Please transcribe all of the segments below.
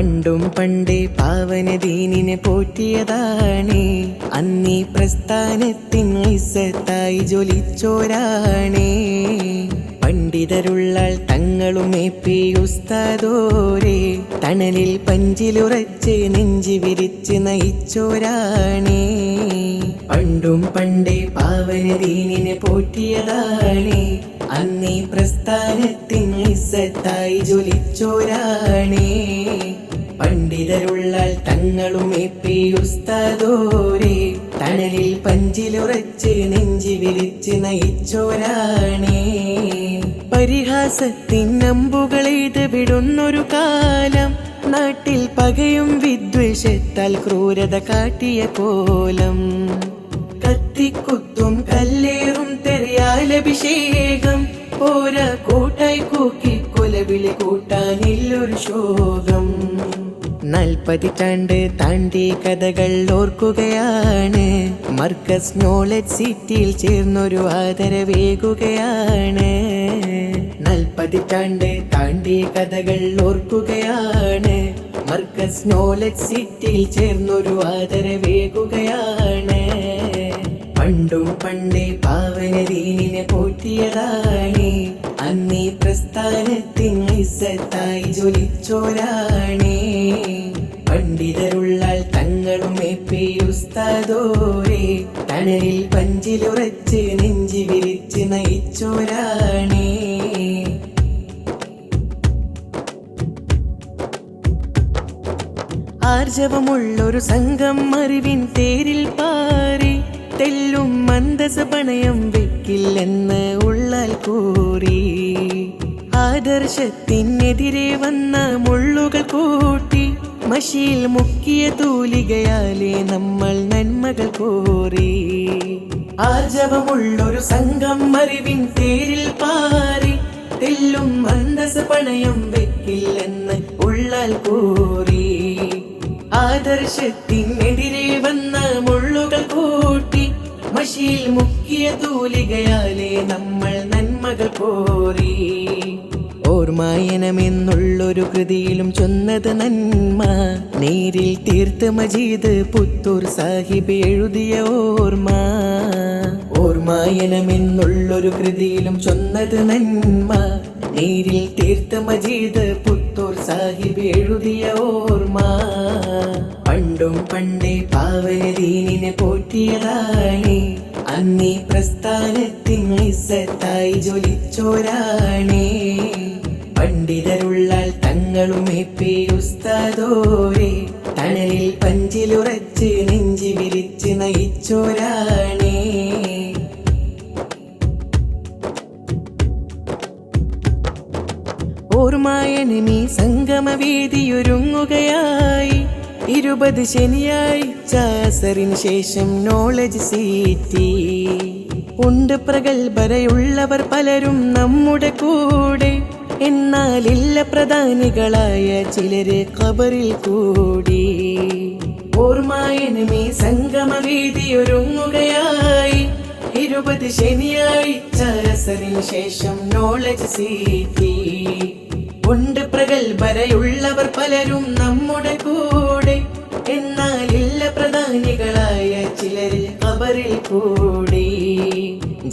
പണ്ടും പണ്ടേ പാവന ദീനിനെ പോറ്റിയതാണേ, അന്നീ പ്രസ്ഥാനത്തിൻ ഇസ്സത്തായി ജ്വലിച്ചോരാണേ. പണ്ഡിതരുള്ളാൾ തങ്ങളും എപ്പി ഉസ്താദോരേ, തണലിൽ പഞ്ചിലുറച്ച് നെഞ്ചി വിരിച്ച് നയിച്ചോരാണേ. പണ്ടും പണ്ടേ പാവന ദീനിനെ പോറ്റിയതാണേ, അന്നീ പ്രസ്ഥാനത്തിൻ ഇസ്സത്തായി ജ്വലിച്ചോരാണേ. പണ്ഡിതരുള്ളാൾ തങ്ങളും എപ്പി ഉസ്താദോരേ, തണലിൽ പഞ്ചിലുറച്ച് നെഞ്ചി വിരിച്ച് നയിച്ചോരാണേ. പരിഹാസത്തിൻ അമ്പുകളെയ്ത് വിടുന്നൊരു കാലം, നാട്ടിൽ പകയും വിദ്വേഷത്താൽ ക്രൂരത കാട്ടിയ കോലം. കത്തിക്കുത്തും കല്ലേറും തെറിയാലഭിഷേകം, ഓരോ കൂട്ടായി കൂക്കി കൊലവിളി കൂട്ടാനില്ലൊരു ശോകം. 40 പതിറ്റാണ്ട് താണ്ടി കഥകൾ ഓർക്കുകയാണ്, മർക്കസ് നോളജ് സിറ്റിയിൽ ചേർന്നൊരു ആദരവേകുകയാണ്. 40 പതിറ്റാണ്ട് താണ്ടി കഥകൾ ഓർക്കുകയാണ്, മർക്കസ് നോളജ് സിറ്റിയിൽ ചേർന്നൊരു ആദരവേകുകയാണ്. പണ്ടും പണ്ടേ പാവന ദീനിനെ പോറ്റിയതാണേ, അന്നീ പ്രസ്ഥാനത്തിൻ ഇസ്സത്തായി ജ്വലിച്ചോരാണേ. പണ്ഡിതരുള്ളാൾ തങ്ങളും എപ്പി ഉസ്താദോരേ, തണലിൽ പഞ്ചിലുറച്ച് നെഞ്ചി വിരിച്ച് നയിച്ചോരാണേ. ആർജവമുള്ളൊരു സംഘം അറിവിൻ തേരിൽ പാറി, തെല്ലും മന്ദസ് പണയം വെക്കില്ലെന്ന് ഉള്ളാൽ കൂറി. ആദർശത്തിനെതിരെ വന്ന മുള്ളുകൾ കൂട്ടി, മഷിയിൽ മുക്കിയ തൂലികയാലെ നമ്മൾ നന്മകൾ കോറി. ആർജവമുള്ളൊരു സംഘം അറിവിൻ തേരിൽ പാറി, തെല്ലും മന്ദസ് പണയം വെക്കില്ലെന്ന് ഉള്ളാൽ കൂറി. ആദർശത്തിനെതിരെ വന്ന മുള്ളുകൾ കൂട്ടി, മഷിയിൽ മുക്കിയ തൂലികയാലെ നമ്മൾ നന്മകൾ കോറി. ഓർമായനമെന്നുള്ളൊരു കൃതിയിലും ചൊന്നത് നന്മ, നേരിൽ തീർത്ത മജീദ് പുത്തൂർ സാഹിബ് എഴുതിയ ഓർമ്മ. ഓർമായനമെന്നുള്ളൊരു കൃതിയിലും ചൊന്നത് നന്മ, നേരിൽ തീർത്ത മജീദ് പുത്തൂർ സാഹിബ് എഴുതിയ ഓർമ്മ. പണ്ടും പണ്ടേ പാവന ദീനിനെ പോറ്റിയതാണേ, അന്നീ പ്രസ്ഥാനത്തിൻ ഇസ്സത്തായി ജ്വലിച്ചോരാണേ. പണ്ഡിതരുള്ളാൾ തങ്ങളും എപ്പി ഉസ്താദോരേ, തണലിൽ പഞ്ചിലുറച്ച് നെഞ്ചി വിരിച്ച് നയിച്ചോരാണേ. ഓർമായനമീ സംഗമവേദിയൊരുങ്ങുകയായി, 20 ശനിയാഴ്ച അസറിന് ശേഷം നോളജ് സിറ്റി. ഉണ്ട് പ്രഗൽഭരയുള്ളവർ പലരും നമ്മുടെ കൂടെ, എന്നാലില്ല പ്രധാനികളായ ചിലര് ഖബറിൽ കൂടി. ഓർമായനമീ സംഗമവേദിയൊരുങ്ങുകയായി, 20 ശനിയാഴ്ച അസറിന് ശേഷം നോളജ് സിറ്റി. ഉണ്ട് പ്രഗൽഭരയുള്ളവർ പലരും നമ്മുടെ കൂടെ, എന്നാലില്ല പ്രധാനികളായ ചിലരിൽ ഖബറിൽ കൂടി.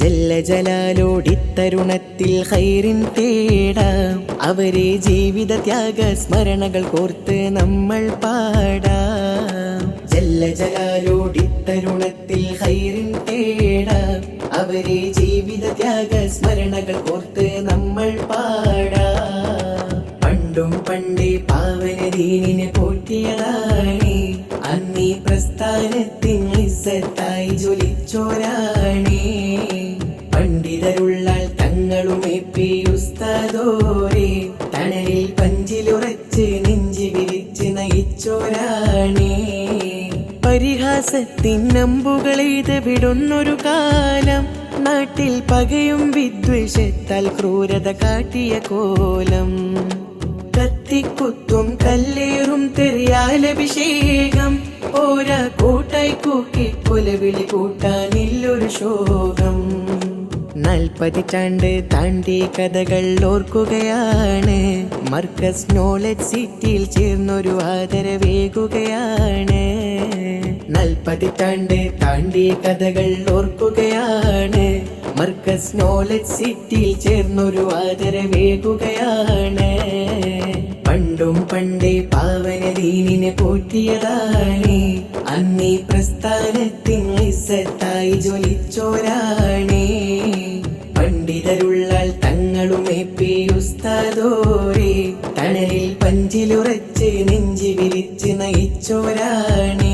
ജല്ല ജലാലോടിത്തരുണത്തിൽ ഖൈറിൻ തേടാം, അവരെ ജീവിത ത്യാഗ സ്മരണകൾ കോർത്ത് നമ്മൾ പാടാം. ജല്ല ജലാലോടിത്തരുണത്തിൽ ഖൈറിൻ തേടാം, അവരെ ജീവിത ത്യാഗ സ്മരണകൾ കോർത്ത് നമ്മൾ പാടാം. പണ്ടും പണ്ടേ പാവന ദീനിനെ പോറ്റിയതാണേ, അന്നീ പ്രസ്ഥാനത്തിൻ ഇസ്സത്തായി ജ്വലിച്ചോരാണേ. പണ്ഡിതരുള്ളാൾ തങ്ങളും എപ്പി ഉസ്താദോരേ, തണലിൽ പഞ്ചിലുറച്ച് നെഞ്ചി വിരിച്ച് നയിച്ചോരാണേ. പരിഹാസത്തിൻ അമ്പുകളെയ്ത് വിടുന്നൊരു കാലം, നാട്ടിൽ പകയും വിദ്വേഷത്താൽ ക്രൂരത കാട്ടിയ കോലം. കത്തിക്കുത്തും കല്ലേറും തെറിയാലഭിഷേകം, ഓരോ കൂട്ടായി കൂക്കി കൊലവിളി കൂട്ടാനില്ലൊരു ശോകം. നാൽപ്പതിറ്റാണ്ട് താണ്ടി കഥകൾ ഓർക്കുകയാണ്. മർക്കസ് നോളജ് സിറ്റിയിൽ ചേർന്നൊരു ആദരവേകുകയാണ്. നാൽപ്പതിറ്റാണ്ട് താണ്ടി കഥകൾ ഓർക്കുകയാണ്. മർക്കസ് നോളജ് സിറ്റിയിൽ ചേർന്നൊരു ആദരവേകുകയാണ്. പണ്ടും പണ്ടേ പാവന ദീനിനെ പോറ്റിയതാണ്. അന്നീ പ്രസ്ഥാനത്തിൻ ഇസ്സത്തായി ജ്വലിച്ചോരാണ്. പണ്ഡിതരുള്ളാൽ തങ്ങളുമേ പി ഉസ്താദോരെ, തണലിൽ പഞ്ചിലുറച്ച് നെഞ്ചി വിരിച്ച് നയിച്ചോരാണ്.